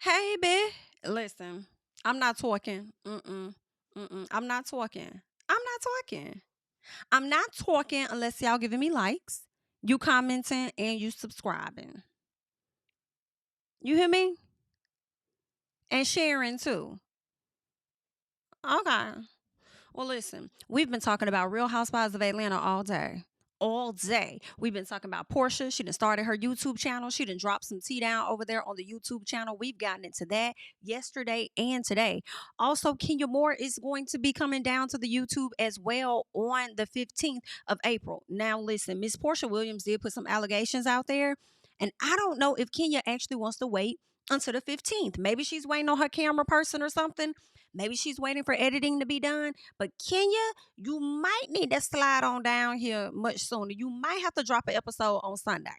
Hey, bitch. Listen, I'm not talking. I'm not talking. I'm not talking. I'm not talking unless y'all giving me likes, you commenting, and you subscribing. You hear me? And sharing too. Okay. Well, listen, we've been talking about Real Housewives of Atlanta all day. All day. We've been talking about Porsha. She done started her YouTube channel. She done dropped some tea down over there on the YouTube channel. We've gotten into that yesterday and today. Also, Kenya Moore is going to be coming down to the YouTube as well on the 15th of April. Now, listen, Miss Porsha Williams did put some allegations out there, and I don't know if Kenya actually wants to wait until the 15th. Maybe she's waiting on her camera person or something. Maybe she's waiting for editing to be done. But Kenya, you might need to slide on down here much sooner. You might have to drop an episode on Sunday.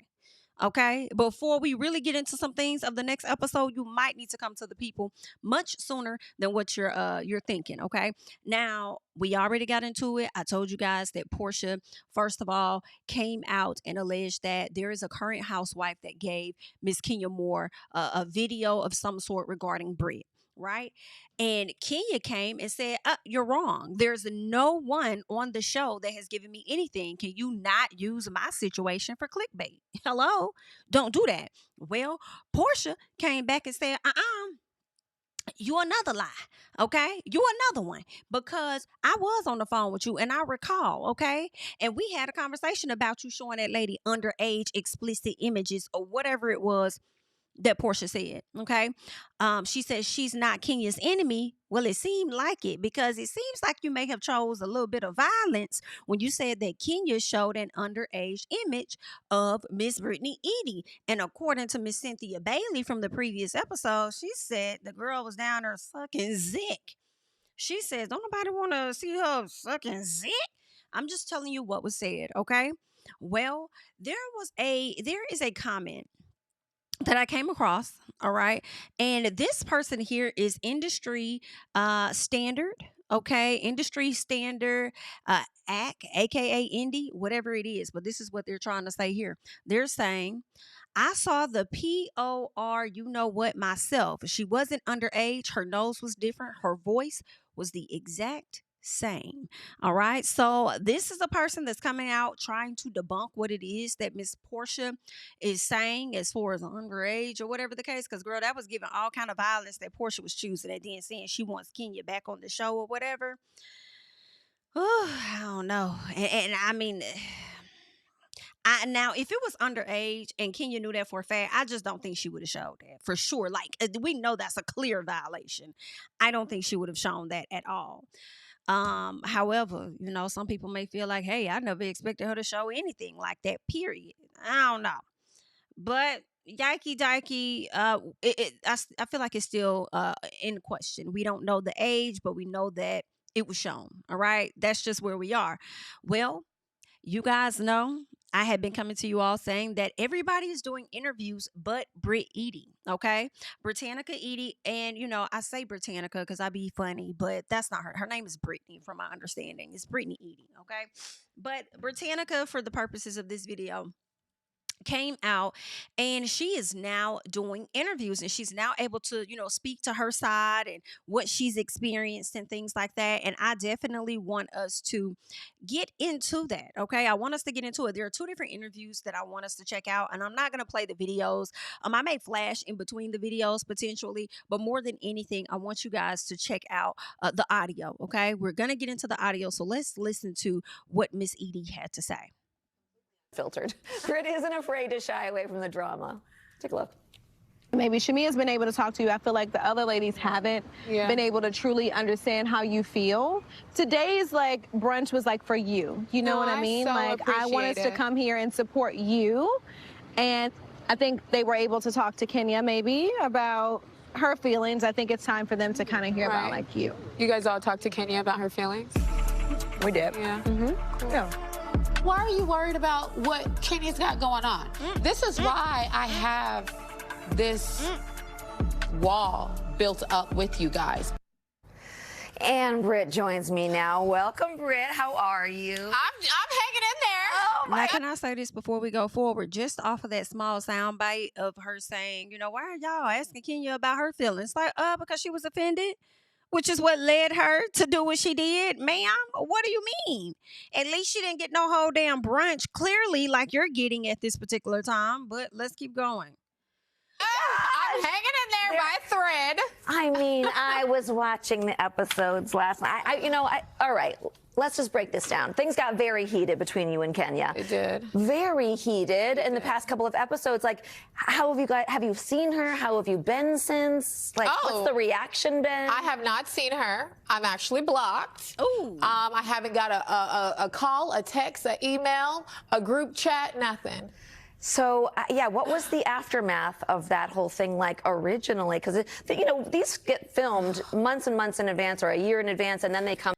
Okay, before we really get into some things of the next episode, you might need to come to the people much sooner than what you're thinking. Okay, now we already got into it. I told you guys that Porsha, first of all, came out and alleged that there is a current housewife that gave Miss Kenya Moore a video of some sort regarding Brit. Right. And Kenya came and said, you're wrong. There's no one on the show that has given me anything. Can you not use my situation for clickbait? Hello? Don't do that. Well, Porsha came back and said, you another lie. Okay. You another one, because I was on the phone with you and I recall. Okay. And we had a conversation about you showing that lady underage explicit images or whatever it was that Porsha said. Okay. She says she's not Kenya's enemy. Well, it seemed like it, because it seems like you may have chose a little bit of violence when you said that Kenya showed an underage image of Miss Britney Edy. And according to Miss Cynthia Bailey from the previous episode, she said the girl was down there sucking zick. She says, don't nobody want to see her sucking zick. I'm just telling you what was said. Okay. Well, there is a comment that I came across, all right? And this person here is industry standard, okay? Industry standard aka Indy, whatever it is, but this is what they're trying to say here. They're saying, I saw the POR, you know what, myself. She wasn't underage. Her nose was different. Her voice was the exact same. All right. So this is a person that's coming out trying to debunk what it is that Miss Porsha is saying as far as underage or whatever the case. Because, girl, that was giving all kind of violence that Porsha was choosing, and then saying she wants Kenya back on the show or whatever. Oh, I don't know. And I mean, now, if it was underage and Kenya knew that for a fact, I just don't think she would have showed that for sure. Like, we know that's a clear violation. I don't think she would have shown that at all. However, you know, some people may feel like, hey, I never expected her to show anything like that, period. I don't know. But yikey dikey, I feel like it's still in question. We don't know the age, but we know that it was shown. All right. That's just where we are. Well, you guys know I had been coming to you all saying that everybody is doing interviews but Brit Edy, okay? Britannica Edy, and, you know, I say Britannica because I be funny, but that's not her. Her name is Britney, from my understanding. It's Britney Edy, okay? But Britannica, for the purposes of this video, came out and she is now doing interviews, and she's now able to, you know, speak to her side and what she's experienced and things like that. And I definitely want us to get into that. Okay. I want us to get into it. There are two different interviews that I want us to check out, and I'm not going to play the videos. I may flash in between the videos potentially, but more than anything, I want you guys to check out the audio. Okay. We're going to get into the audio. So let's listen to what Miss Edy had to say. Filtered. Brit isn't afraid to shy away from the drama. Take a look. Maybe Shami has been able to talk to you. I feel like the other ladies haven't been able to truly understand how you feel. Today's like brunch was like for you. You know what I mean? Like, I want us to come here and support you. And I think they were able to talk to Kenya maybe about her feelings. I think it's time for them to kind of hear about like you. You guys all talked to Kenya about her feelings? We did. Yeah. Cool. Yeah. Why are you worried about what Kenya's got going on? This is why I have this wall built up with you guys. And Brit joins me now. Welcome, Brit. How are you? I'm hanging in there. Oh Now, can I say this before we go forward? Just off of that small soundbite of her saying, you know, why are y'all asking Kenya about her feelings? Like, because she was offended, which is what led her to do what she did. Ma'am, what do you mean? At least she didn't get no whole damn brunch, clearly, like you're getting at this particular time. But let's keep going. I'm hanging in there by a thread. I mean, I was watching the episodes last night. All right, let's just break this down. Things got very heated between you and Kenya. It did. Very heated in the past couple of episodes. Like, how have you seen her? How have you been since? Like, what's the reaction been? I have not seen her. I'm actually blocked. Ooh. I haven't got a call, a text, an email, a group chat, nothing. So, yeah, what was the aftermath of that whole thing like originally? Because, these get filmed months and months in advance or a year in advance, and then they come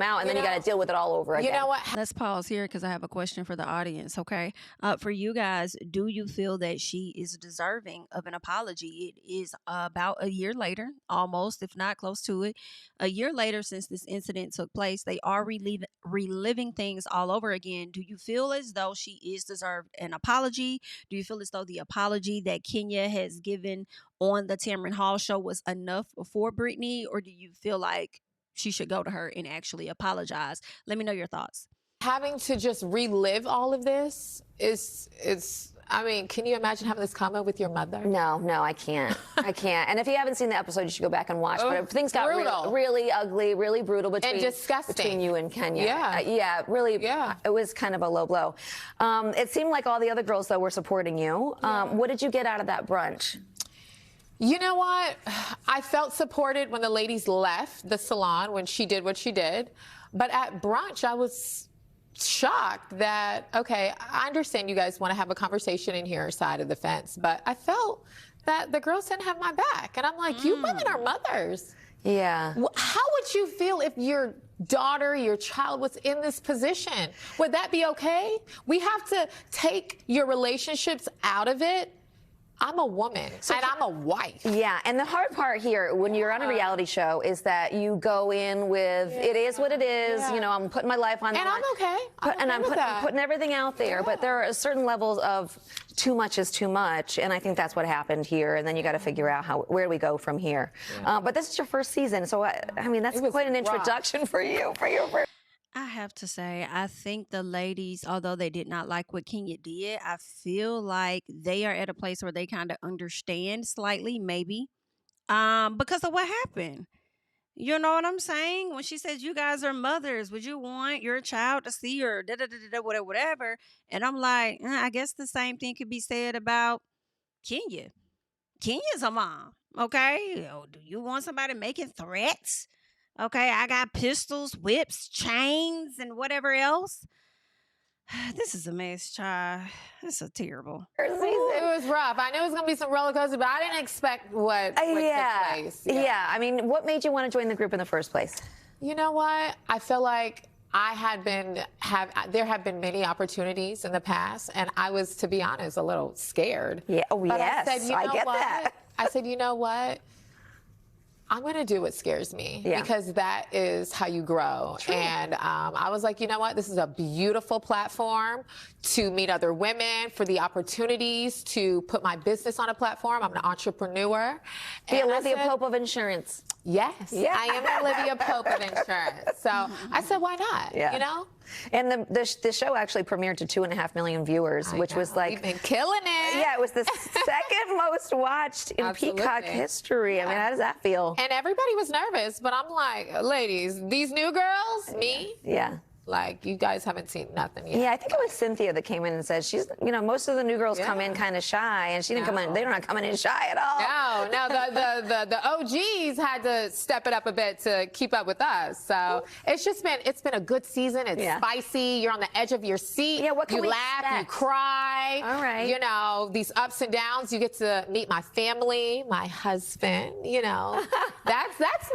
out, and then you got to deal with it all over again. You know what? Let's pause here because I have a question for the audience, okay? For you guys, do you feel that she is deserving of an apology? It is about a year later, almost, if not close to it. A year later since this incident took place, they are reliving things all over again. Do you feel as though she is deserved an apology? Do you feel as though the apology that Kenya has given on the Tamron Hall show was enough for Britney? Or do you feel like she should go to her and actually apologize? Let me know your thoughts. Having to just relive all of this is I mean, can you imagine having this comment with your mother? No, I can't. I can't. And if you haven't seen the episode, you should go back and watch. But things got really ugly, really brutal between you and Kenya. Yeah. Really. Yeah. It was kind of a low blow. It seemed like all the other girls, though, were supporting you. What did you get out of that brunch? You know what? I felt supported when the ladies left the salon, when she did what she did. But at brunch, I was shocked that, okay, I understand you guys want to have a conversation and hear her side of the fence, but I felt that the girls didn't have my back. And I'm like, you women are mothers. Yeah. How would you feel if your daughter, your child was in this position? Would that be okay? We have to take your relationships out of it. I'm a woman, and I'm a wife. Yeah, and the hard part here, when you're on a reality show, is that you go in with, it is what it is, I'm putting my life on the line. And I'm okay. I'm putting everything out there, but there are certain levels of too much is too much, and I think that's what happened here, and then you got to figure out where do we go from here. But this is your first season, so, I mean, that's quite an introduction for you, for your first. I have to say, I think the ladies, although they did not like what Kenya did, I feel like they are at a place where they kind of understand slightly, maybe, because of what happened. You know what I'm saying? When she says, you guys are mothers, would you want your child to see her, whatever? And I'm like, I guess the same thing could be said about Kenya. Kenya's a mom, okay? Do you want somebody making threats? Okay, I got pistols, whips, chains, and whatever else. This is a mess, child. This is terrible. It was rough. I knew it was going to be some roller coaster, but I didn't expect what took place. Yeah, I mean, what made you want to join the group in the first place? You know what? I feel like there have been many opportunities in the past, and I was, to be honest, a little scared. Yeah. Oh, but yes. I get that. I said, you know what? I'm going to do what scares me because that is how you grow. True. And I was like, you know what? This is a beautiful platform to meet other women, for the opportunities to put my business on a platform. I'm an entrepreneur. The Olivia Pope of insurance. Yes. Yeah. I am Olivia Pope of insurance. So I said, why not? Yeah. You know? And the show actually premiered to 2.5 million viewers, which was like... We've been killing it. Yeah, it was the second most watched in Peacock history. Yeah. I mean, how does that feel? And everybody was nervous, but I'm like, ladies, these new girls, me? Yeah. Like, you guys haven't seen nothing yet. Yeah, I think it was Cynthia that came in and said, most of the new girls come in kind of shy, and she didn't come in, they're not coming in shy at all. No, the OGs had to step it up a bit to keep up with us. So it's been a good season. It's spicy. You're on the edge of your seat. Yeah, what can you laugh, you cry. All right. You know, these ups and downs. You get to meet my family, my husband, that's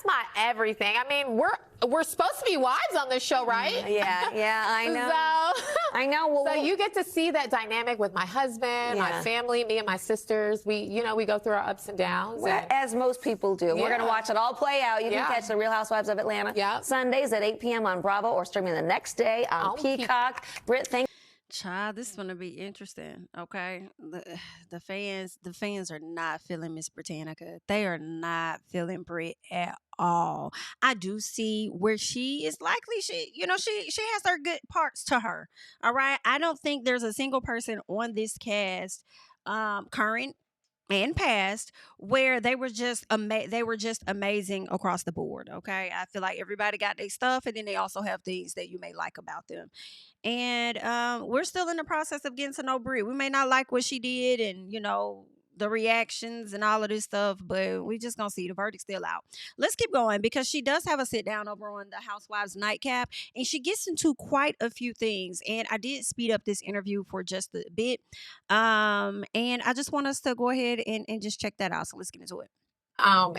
my everything. I mean, we're supposed to be wives on this show, right? Yeah, I know. So, I know. Well, so you get to see that dynamic with my husband, my family, me and my sisters. We go through our ups and downs. As most people do. We're going to watch it all play out. You can catch The Real Housewives of Atlanta Sundays at 8 p.m. on Bravo or streaming the next day on Peacock. Brit, thank Child, this is gonna be interesting. Okay, the fans are not feeling Miss Britannica. They are not feeling Brit at all. I do see where she is likely. She has her good parts to her. All right, I don't think there's a single person on this cast, current and past, where they were just amazing across the board. Okay, I feel like everybody got their stuff, and then they also have things that you may like about them. And we're still in the process of getting to know Brit. We may not like what she did, and the reactions and all of this stuff, but we just gonna see. The verdict's still out. Let's keep going, because she does have a sit down over on the Housewives Nightcap, and she gets into quite a few things. And I did speed up this interview for just a bit, and I just want us to go ahead and just check that out. So let's get into it.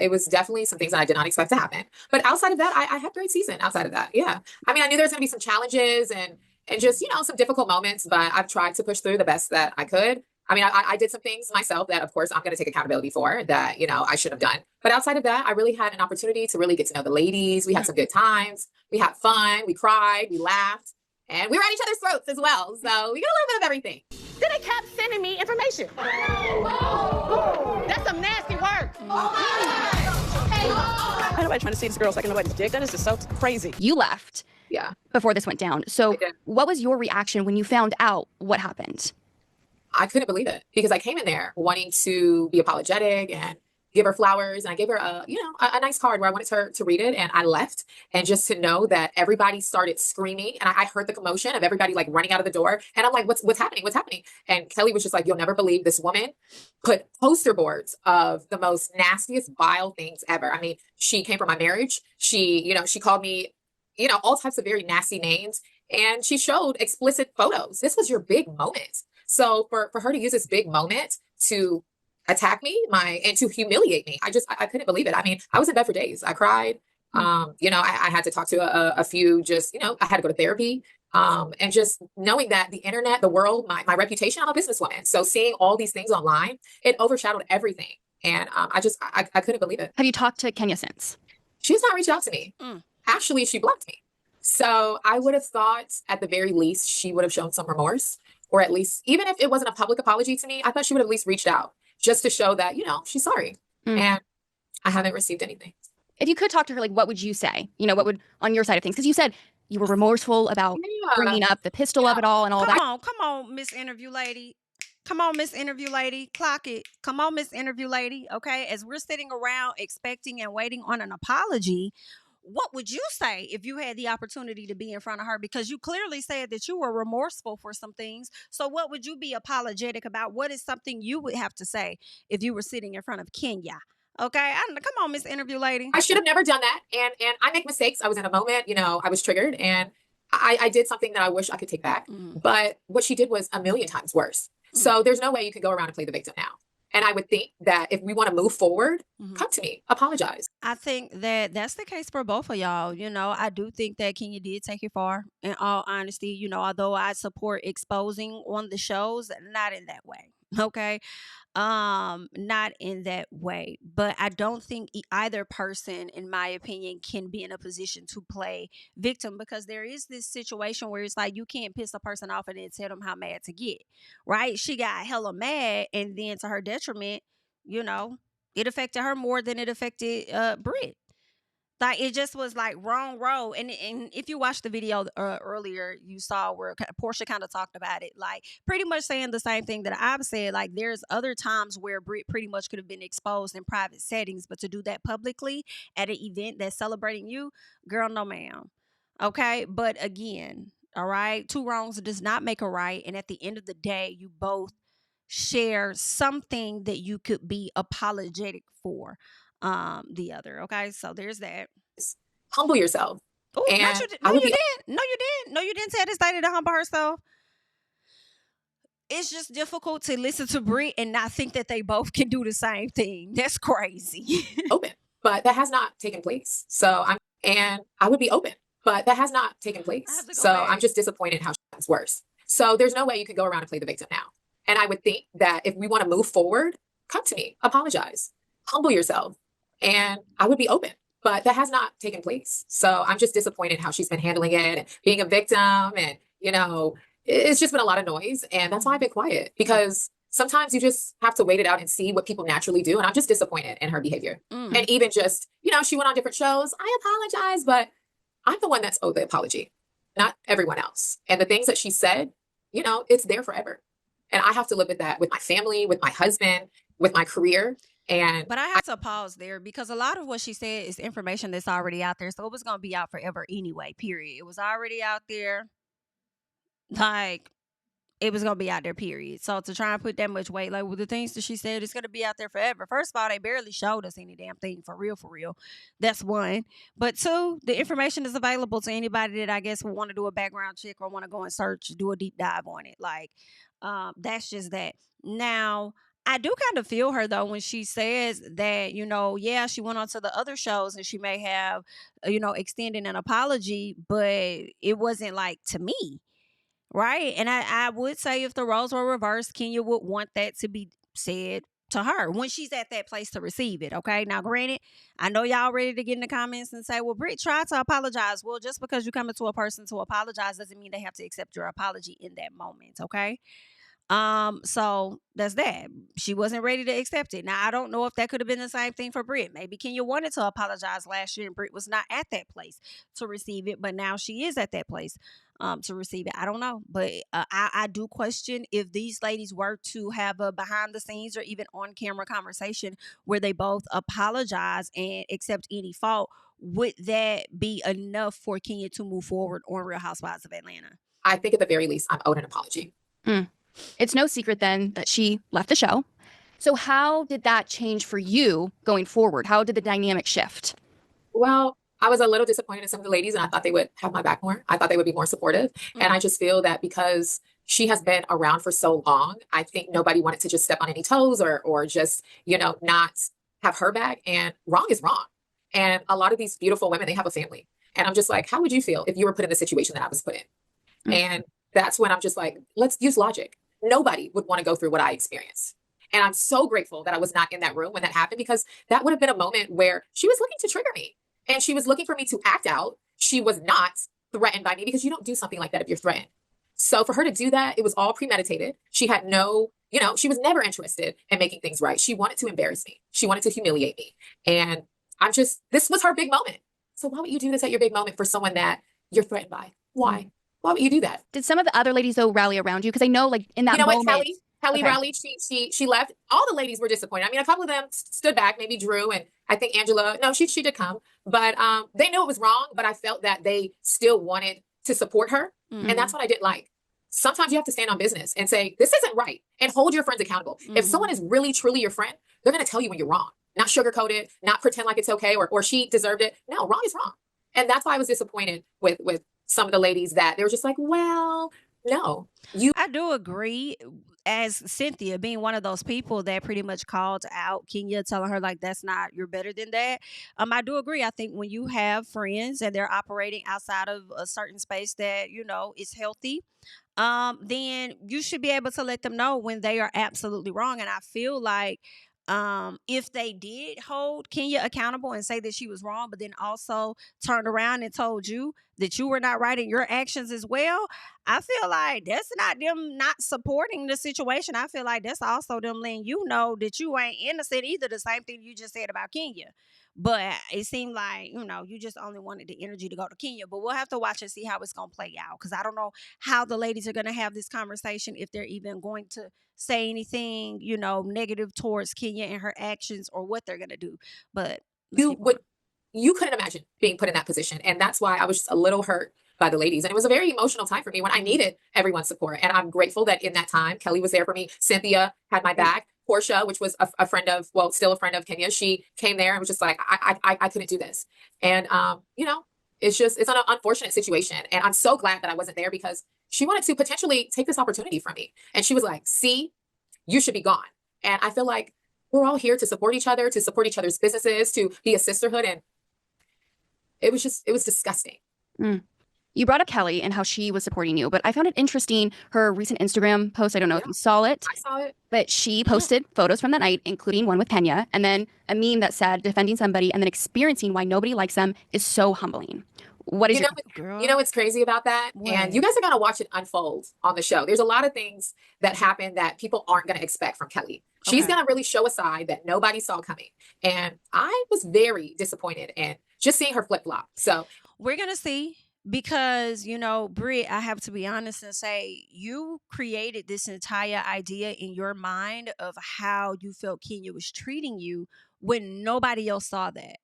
It was definitely some things that I did not expect to happen. But outside of that, I had a great season. Outside of that, yeah. I mean, I knew there was going to be some challenges and just, some difficult moments, but I've tried to push through the best that I could. I mean, I did some things myself that, of course, I'm going to take accountability for that, I should have done. But outside of that, I really had an opportunity to really get to know the ladies. We had some good times. We had fun. We cried. We laughed. And we were at each other's throats as well. So we got a little bit of everything. Then they kept sending me information. That's some nasty work. Ain't nobody trying to see this girl sucking nobody's dick. That is just so crazy. You left before this went down. So what was your reaction when you found out what happened? I couldn't believe it, because I came in there wanting to be apologetic and give her flowers. And I gave her a nice card where I wanted her to read it. And I left. And just to know that everybody started screaming, and I heard the commotion of everybody like running out of the door. And I'm like, what's happening? What's happening? And Kelli was just like, you'll never believe this woman put poster boards of the most nastiest, vile things ever. I mean, she came from my marriage. She called me, all types of very nasty names. And she showed explicit photos. This was your big moment. So for her to use this big moment to attack me, and to humiliate me, I couldn't believe it. I mean, I was in bed for days. I cried. I had to talk to a few, I had to go to therapy. And just knowing that the internet, the world, my reputation, I'm a businesswoman. So seeing all these things online, it overshadowed everything. And I couldn't believe it. Have you talked to Kenya since? She's not reached out to me. Actually, she blocked me. So I would have thought at the very least she would have shown some remorse, or at least, even if it wasn't a public apology to me, I thought she would have at least reached out just to show that, she's sorry. And I haven't received anything. If you could talk to her, like, what would you say? What would, on your side of things? Because you said you were remorseful about bringing up the pistol of it all and all that. Come on, Miss Interview Lady. Come on, Miss Interview Lady. Clock it. Come on, Miss Interview Lady. Okay, as we're sitting around expecting and waiting on an apology, what would you say if you had the opportunity to be in front of her? Because you clearly said that you were remorseful for some things. So what would you be apologetic about? What is something you would have to say if you were sitting in front of Kenya? Okay, come on, Miss Interview Lady. I should have never done that. And I make mistakes. I was in a moment, I was triggered, and I did something that I wish I could take back. But what she did was a million times worse. So there's no way you can go around and play the victim now. And I would think that if we want to move forward, come to me, apologize. I think that that's the case for both of y'all. I do think that Kenya did take it far, in all honesty. Although I support exposing on the shows, not in that way. Okay. Not in that way. But I don't think either person, in my opinion, can be in a position to play victim, because there is this situation where it's like you can't piss a person off and then tell them how mad to get. Right? She got hella mad, and then to her detriment, it affected her more than it affected Brit. Like, it just was like wrong road. And if you watched the video earlier, you saw where Porsha kind of talked about it, like pretty much saying the same thing that I've said. Like, there's other times where Brit pretty much could have been exposed in private settings, but to do that publicly at an event that's celebrating you, girl, no ma'am. Okay. But again, all right, two wrongs does not make a right. And at the end of the day, you both share something that you could be apologetic for the other. Okay, so there's that. Humble yourself. Oh, no, you didn't. No, you didn't tell this lady to humble herself. It's just difficult to listen to Brit and not think that they both can do the same thing. That's crazy. Open, but that has not taken place. So I'm and I would be open. But that has not taken place. So I'm just disappointed how it's worse. So there's no way you could go around and play the victim now. And I would think that if we want to move forward, come to me, apologize, humble yourself, and I would be open. But that has not taken place. So I'm just disappointed how she's been handling it and being a victim. And, you know, it's just been a lot of noise. And that's why I've been quiet, because sometimes you just have to wait it out and see what people naturally do. And I'm just disappointed in her behavior. And even just, you know, she went on different shows. I apologize, but I'm the one that's owed the apology, not everyone else. And the things that she said, you know, it's there forever. And I have to live with that, with my family, with my husband, with my career. But I have to pause there, because a lot of what she said is information that's already out there. So it was going to be out forever anyway, period. It was already out there. Like, it was going to be out there, period. So to try and put that much weight, like, with the things that she said, it's going to be out there forever. First of all, they barely showed us any damn thing, for real, for real. That's one. But two, the information is available to anybody that I guess would want to do a background check or want to go and search, do a deep dive on it. Like, that's just that. Now, I do kind of feel her, though, when she says that, you know, yeah, she went on to the other shows and she may have, you know, extended an apology, but it wasn't like to me. Right. And I would say if the roles were reversed, Kenya would want that to be said to her when she's at that place to receive it. Okay. Now, granted, I know y'all ready to get in the comments and say, well, Brit tried to apologize. Well, just because you come into a person to apologize doesn't mean they have to accept your apology in that moment. Okay. So that's that. She wasn't ready to accept it. Now, I don't know if that could have been the same thing for Brit. Maybe Kenya wanted to apologize last year and Brit was not at that place to receive it, but now she is at that place to receive it. I don't know, but I do question if these ladies were to have a behind the scenes or even on camera conversation where they both apologize and accept any fault. Would that be enough for Kenya to move forward on Real Housewives of Atlanta? I think at the very least, I'm owed an apology. It's no secret then that she left the show. So how did that change for you going forward? How did the dynamic shift? Well, I was a little disappointed in some of the ladies, and I thought they would have my back more. I thought they would be more supportive. And I just feel that because she has been around for so long, I think nobody wanted to just step on any toes or just, you know, not have her back. And wrong is wrong. And a lot of these beautiful women, they have a family. And I'm just like, how would you feel if you were put in the situation that I was put in? And that's when I'm just like, let's use logic. Nobody would want to go through what I experienced. And I'm so grateful that I was not in that room when that happened, because that would have been a moment where she was looking to trigger me and she was looking for me to act out. She was not threatened by me, because you don't do something like that if you're threatened. So for her to do that, it was all premeditated. She had no, you know, she was never interested in making things right. She wanted to embarrass me. She wanted to humiliate me. And this was her big moment. So why would you do this at your big moment for someone that you're threatened by? Why? Why would you do that? Did some of the other ladies, though, rally around you? Because I know, like, in that moment... Kelli rallied. She left. All the ladies were disappointed. I mean, a couple of them stood back, maybe Drew, and I think Angela. No, she did come. But they knew it was wrong, but I felt that they still wanted to support her. And that's what I didn't like. Sometimes you have to stand on business and say, this isn't right, and hold your friends accountable. If someone is really, truly your friend, they're going to tell you when you're wrong. Not sugarcoat it, not pretend like it's okay, or she deserved it. No, wrong is wrong. And that's why I was disappointed with some of the ladies that they were just like, well, no. I do agree, as Cynthia being one of those people that pretty much called out Kenya, telling her like, that's not, you're better than that. I do agree. I think when you have friends and they're operating outside of a certain space that, you know, is healthy, then you should be able to let them know when they are absolutely wrong. And I feel like if they did hold Kenya accountable and say that she was wrong, but then also turned around and told you that you were not right in your actions as well, I feel like that's not them not supporting the situation. I feel like that's also them letting you know that you ain't innocent either. The same thing you just said about Kenya. But it seemed like, you know, you just only wanted the energy to go to Kenya. But we'll have to watch and see how it's going to play out, because I don't know how the ladies are going to have this conversation, if they're even going to say anything, you know, negative towards Kenya and her actions, or what they're going to do. But you couldn't imagine being put in that position. And that's why I was just a little hurt by the ladies. And it was a very emotional time for me when I needed everyone's support. And I'm grateful that in that time, Kelli was there for me. Cynthia had my back. Porsha, which was a friend of, well, still a friend of Kenya, she came there and was just like, I couldn't do this. And, you know, it's an unfortunate situation. And I'm so glad that I wasn't there, because she wanted to potentially take this opportunity from me. And she was like, see, you should be gone. And I feel like we're all here to support each other, to support each other's businesses, to be a sisterhood. And it was disgusting. You brought up Kelli and how she was supporting you, but I found it interesting, her recent Instagram post. I don't know if you saw it. I saw it. But she posted photos from that night, including one with Kenya, and then a meme that said defending somebody and then experiencing why nobody likes them is so humbling. What is you know what's crazy about that? What? And you guys are going to watch it unfold on the show. There's a lot of things that happen that people aren't going to expect from Kelli. She's going to really show a side that nobody saw coming. And I was very disappointed in just seeing her flip-flop. So we're going to see. Because, you know, Brit, I have to be honest and say, you created this entire idea in your mind of how you felt Kenya was treating you when nobody else saw that.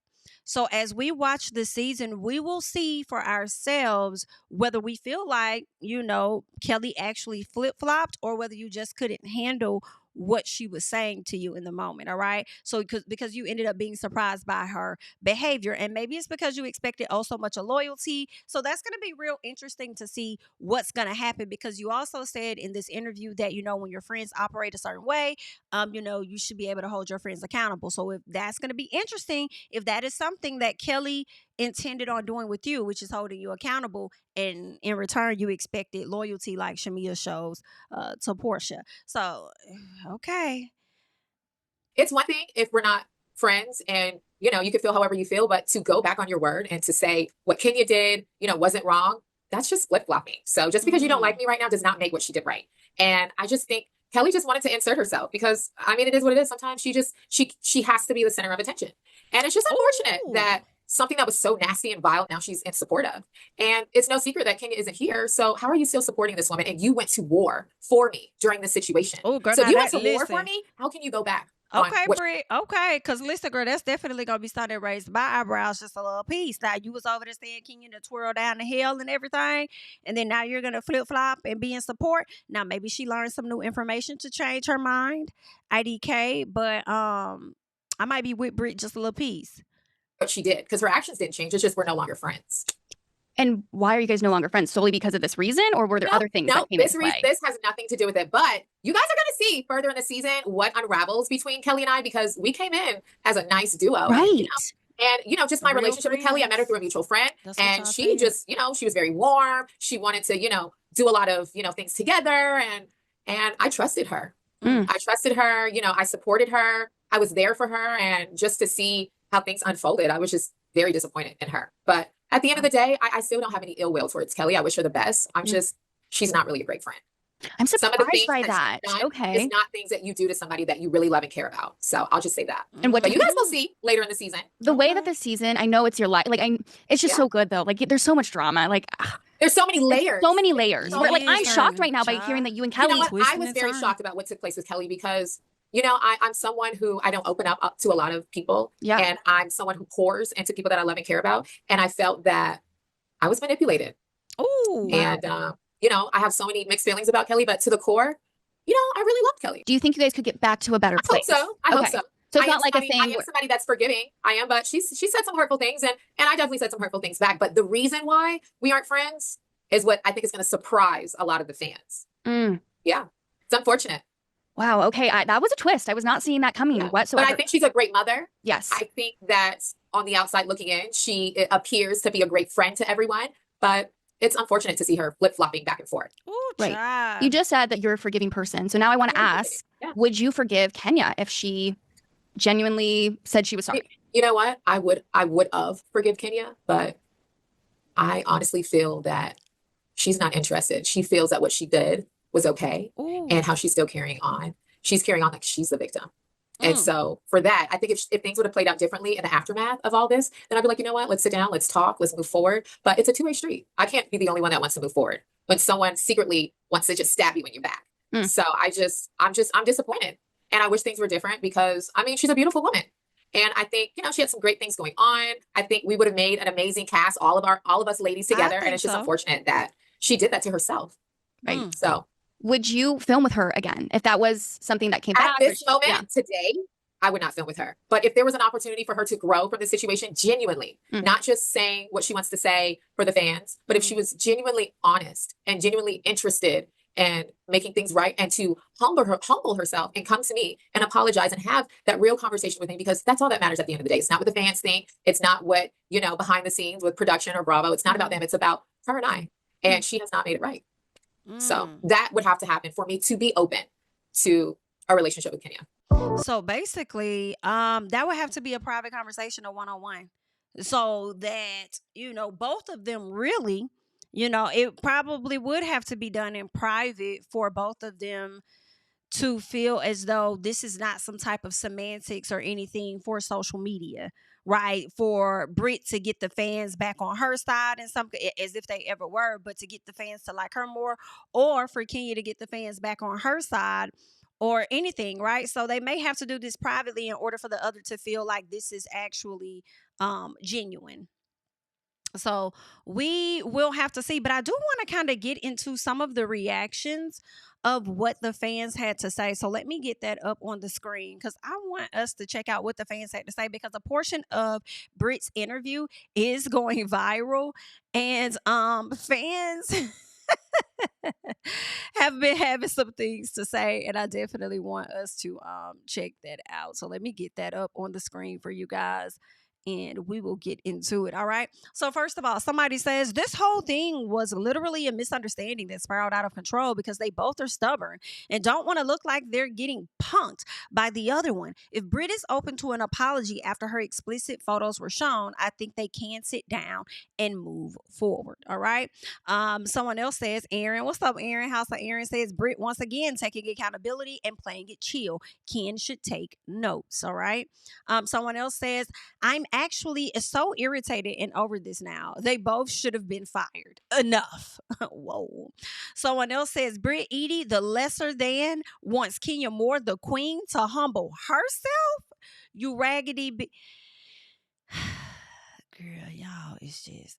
So as we watch the season, we will see for ourselves whether we feel like, you know, Kelli actually flip-flopped or whether you just couldn't handle what she was saying to you in the moment. All right. So because you ended up being surprised by her behavior, and maybe it's because you expected so much of loyalty. So that's going to be real interesting to see what's going to happen, because you also said in this interview that, you know, when your friends operate a certain way, you know, you should be able to hold your friends accountable. So if that's going to be interesting, if that is something that Kelli intended on doing with you, which is holding you accountable, and in return you expected loyalty like Shamia shows to Porsha. So okay, it's one thing if we're not friends and, you know, you can feel however you feel, but to go back on your word and to say what Kenya did, you know, wasn't wrong, that's just flip-flopping. So just because you don't like me right now does not make what she did right. And I just think Kelli just wanted to insert herself because, I mean, it is what it is. Sometimes she has to be the center of attention. And it's just unfortunate that something that was so nasty and vile, now she's in support of. And it's no secret that Kenya isn't here. So how are you still supporting this woman? And you went to war for me during this situation. Oh, girl, so if you went to war for me, how can you go back? Okay, Brit. Okay, because listen, girl, that's definitely gonna be starting to raise my eyebrows just a little piece. Now you was over there saying Kenya to twirl down the hill and everything, and then now you're gonna flip flop and be in support. Now maybe she learned some new information to change her mind, IDK. But I might be with Brit just a little piece. But she did, because her actions didn't change. It's just we're no longer friends. And why are you guys no longer friends? Solely because of this reason, or were there other things that came into play? This has nothing to do with it. But you guys are going to see further in the season what unravels between Kelli and I, because we came in as a nice duo. Right. You know? And, you know, just my relationship with Kelli, I met her through a mutual friend. And she just, you know, she was very warm. She wanted to, you know, do a lot of, you know, things together. And I trusted her. I trusted her. You know, I supported her. I was there for her. And just to see how things unfolded, I was just very disappointed in her. But at the end of the day, I still don't have any ill will towards Kelli. I wish her the best. She's not really a great friend. I'm surprised by that. Okay. It's not things that you do to somebody that you really love and care about. So I'll just say that. And but you guys will see later in the season. The way that this season, I know it's your life. Like, it's just so good though. Like, there's so much drama. Like, there's so many layers. So many layers. Like, I'm shocked right now by hearing that you and Kelli. You know what? I was very shocked about what took place with Kelli because, you know, I'm someone who I don't open up to a lot of people. Yeah. And I'm someone who pours into people that I love and care about. And I felt that I was manipulated. Oh. And, you know, I have so many mixed feelings about Kelli, but to the core, you know, I really love Kelli. Do you think you guys could get back to a better place? I hope so. So it's not like a thing. I am somebody that's forgiving. I am, but she said some hurtful things, and I definitely said some hurtful things back. But the reason why we aren't friends is what I think is going to surprise a lot of the fans. Yeah, it's unfortunate. Wow. Okay, that was a twist. I was not seeing that coming whatsoever. But I think she's a great mother. Yes. I think that on the outside looking in, she appears to be a great friend to everyone, but it's unfortunate to see her flip-flopping back and forth. Ooh, right. You just said that you're a forgiving person. So now I want to ask, would you forgive Kenya if she genuinely said she was sorry? You know what? I would have forgive Kenya, but I honestly feel that she's not interested. She feels that what she did was okay. Ooh. And how she's still carrying on. She's carrying on like she's the victim. And so for that, I think if things would have played out differently in the aftermath of all this, then I'd be like, you know what, let's sit down, let's talk, let's move forward. But it's a two-way street. I can't be the only one that wants to move forward when someone secretly wants to just stab you in your back. So I'm disappointed. And I wish things were different because, I mean, she's a beautiful woman. And I think, you know, she had some great things going on. I think we would have made an amazing cast, all of us ladies together. And it's just unfortunate that she did that to herself. Right. So. Would you film with her again if that was something that came back? At this moment, today, I would not film with her. But if there was an opportunity for her to grow from the situation genuinely, not just saying what she wants to say for the fans, but if she was genuinely honest and genuinely interested and making things right, and to humble herself and come to me and apologize and have that real conversation with me, because that's all that matters at the end of the day. It's not what the fans think. It's not what, behind the scenes with production or Bravo. It's not about them. It's about her and I. And she has not made it right. So that would have to happen for me to be open to a relationship with Kenya. So basically, that would have to be a private conversation, a one-on-one. So that, both of them really, it probably would have to be done in private for both of them to feel as though this is not some type of semantics or anything for social media, right? For Brit to get the fans back on her side and some, as if they ever were, but to get the fans to like her more, or for Kenya to get the fans back on her side, or anything, right? So they may have to do this privately in order for the other to feel like this is actually genuine. So we will have to see, but I do want to kind of get into some of the reactions of what the fans had to say. So let me get that up on the screen, because I want us to check out what the fans had to say, because a portion of Brit's interview is going viral, and fans have been having some things to say, and I definitely want us to check that out. So let me get that up on the screen for you guys, and we will get into it. All right. So first of all, somebody says this whole thing was literally a misunderstanding that spiraled out of control because they both are stubborn and don't want to look like they're getting punked by the other one. If Brit is open to an apology after her explicit photos were shown, I think they can sit down and move forward. All right. Someone else says, Aaron, what's up, Aaron? House of Aaron says, Brit once again taking accountability and playing it chill. Ken should take notes. All right. Someone else says, I'm actually so irritated and over this now. They both should have been fired. Enough. Whoa. Someone else says, Brit Edy, the lesser than, wants Kenya Moore, the queen, to humble herself. You raggedy girl, y'all, it's just.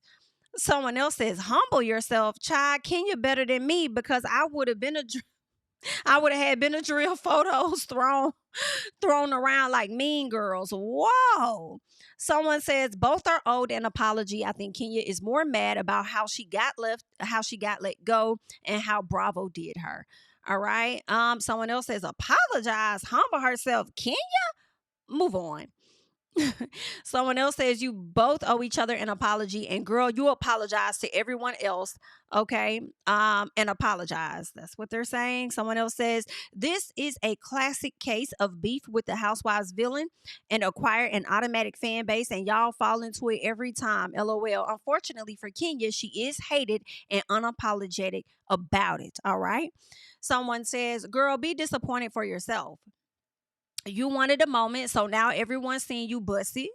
Someone else says, humble yourself, child. Kenya better than me, because I would have had Benadryl photos thrown around like Mean Girls. Whoa. Someone says both are owed an apology. I think Kenya is more mad about how she got let go, and how Bravo did her. All right. Someone else says apologize, humble herself. Kenya, move on. Someone else says you both owe each other an apology, and girl, you apologize to everyone else, okay? And apologize. That's what they're saying. Someone else says this is a classic case of beef with the Housewives villain and acquire an automatic fan base, and y'all fall into it every time. LOL. Unfortunately for Kenya, she is hated and unapologetic about it. All right. Someone says, girl, be disappointed for yourself. You wanted a moment, so now everyone's seeing you bussy.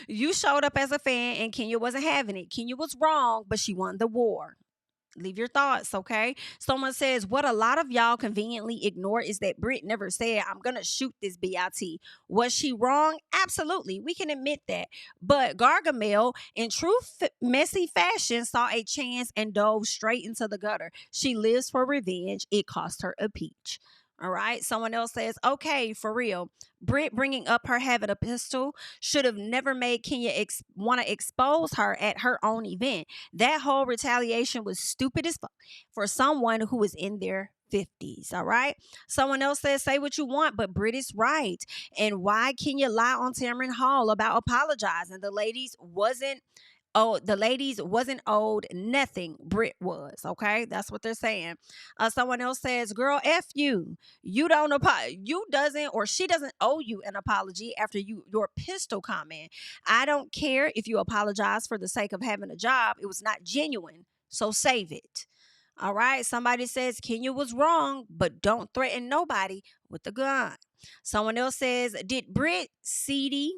You showed up as a fan, and Kenya wasn't having it. Kenya was wrong, but she won the war. Leave your thoughts, okay? Someone says, what a lot of y'all conveniently ignore is that Brit never said, I'm going to shoot this BIT. Was she wrong? Absolutely. We can admit that. But Gargamel, in true messy fashion, saw a chance and dove straight into the gutter. She lives for revenge. It cost her a peach. All right. Someone else says, okay, for real. Brit bringing up her having a pistol should have never made Kenya want to expose her at her own event. That whole retaliation was stupid as fuck for someone who was in their 50s. All right. Someone else says, say what you want, but Brit is right. And why Kenya lie on Tamron Hall about apologizing? The ladies wasn't owed nothing. Brit was. Okay, that's what they're saying. Someone else says, girl, F you. You doesn't, or she doesn't owe you an apology after your pistol comment. I don't care if you apologize for the sake of having a job. It was not genuine. So save it. All right. Somebody says Kenya was wrong, but don't threaten nobody with a gun. Someone else says, did Brit Edy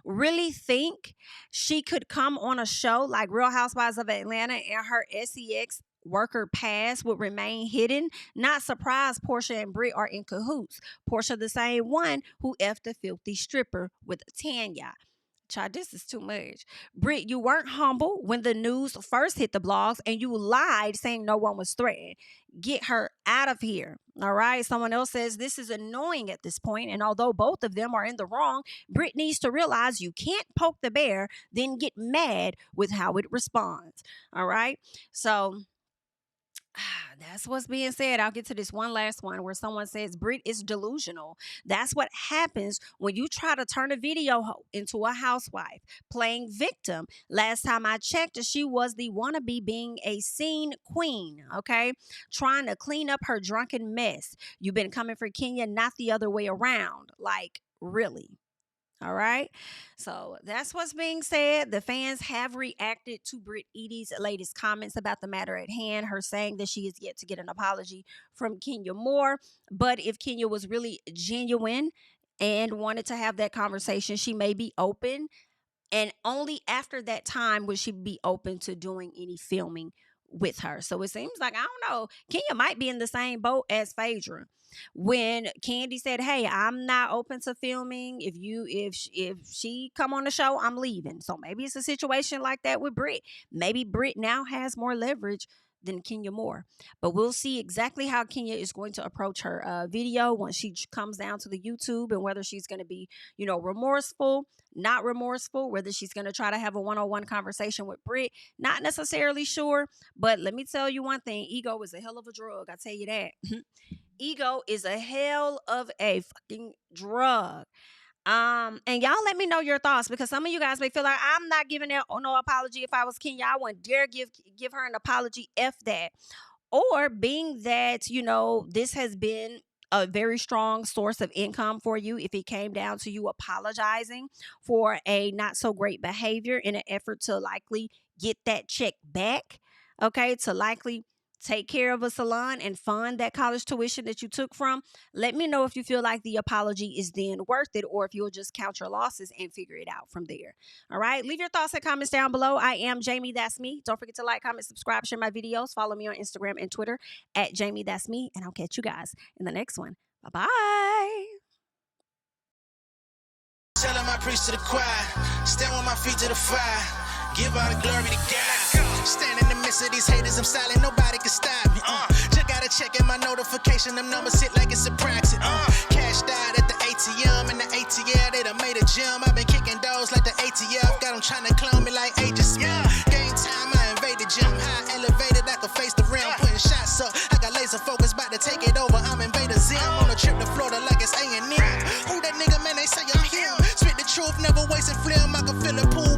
really think she could come on a show like Real Housewives of Atlanta and her sex worker past would remain hidden? Not surprised Porsha and Brit are in cahoots. Porsha the same one who effed a filthy stripper with Tanya. Child, this is too much. Brit, you weren't humble when the news first hit the blogs, and you lied saying no one was threatened. Get her out of here. All right. Someone else says this is annoying at this point, and although both of them are in the wrong, Brit needs to realize you can't poke the bear, then get mad with how it responds. All right. So That's what's being said. I'll get to this one last one where someone says Brit is delusional. That's what happens when you try to turn a video into a housewife, playing victim. Last time I checked, she was the wannabe being a scene queen, okay? Trying to clean up her drunken mess. You've been coming for Kenya, not the other way around. Like, really? All right. So that's what's being said. The fans have reacted to Brit Edy's latest comments about the matter at hand, her saying that she is yet to get an apology from Kenya Moore. But if Kenya was really genuine and wanted to have that conversation, she may be open. And only after that time would she be open to doing any filming with her. So it seems like, I don't know, Kenya might be in the same boat as Phaedra. When Candy said, hey, I'm not open to filming. If she come on the show, I'm leaving. So maybe it's a situation like that with Brit. Maybe Brit now has more leverage than Kenya Moore. But we'll see exactly how Kenya is going to approach her video once she comes down to the YouTube, and whether she's going to be, remorseful, not remorseful, whether she's going to try to have a one-on-one conversation with Brit. Not necessarily sure, but let me tell you one thing. Ego is a hell of a drug. I tell you that. Ego is a hell of a fucking drug. And y'all let me know your thoughts, because some of you guys may feel like I'm not giving her no apology. If I was Kenya, I wouldn't dare give her an apology. F that. Or being that, this has been a very strong source of income for you, if it came down to you apologizing for a not so great behavior in an effort to likely get that check back, okay, to likely take care of a salon and fund that college tuition that you took from. Let me know if you feel like the apology is then worth it, or if you'll just count your losses and figure it out from there. All right. Leave your thoughts and comments down below. I am Jami, that's me. Don't forget to like, comment, subscribe, share my videos. Follow me on Instagram and Twitter at Jami, that's me. And I'll catch you guys in the next one. Bye-bye. Telling my priest to the choir, stand with my feet to the fire, give all the glory to God. Stand in the midst of these haters, I'm silent, nobody can stop me. Just gotta check in my notification, them numbers hit like it's a praxis. Cashed out at the ATM, and the ATL, they done made a gym. I've been kicking doors like the ATF, got them trying to clone me like Aegis. Game time, I invaded gym, high elevated, I can face the rim, putting shots up. I got laser focus, about to take it over, I'm Invader Zim. On a trip to Florida like it's A&M. Who that nigga, man, they say I'm him. Spit the truth, never wasting film, I can feel the pool.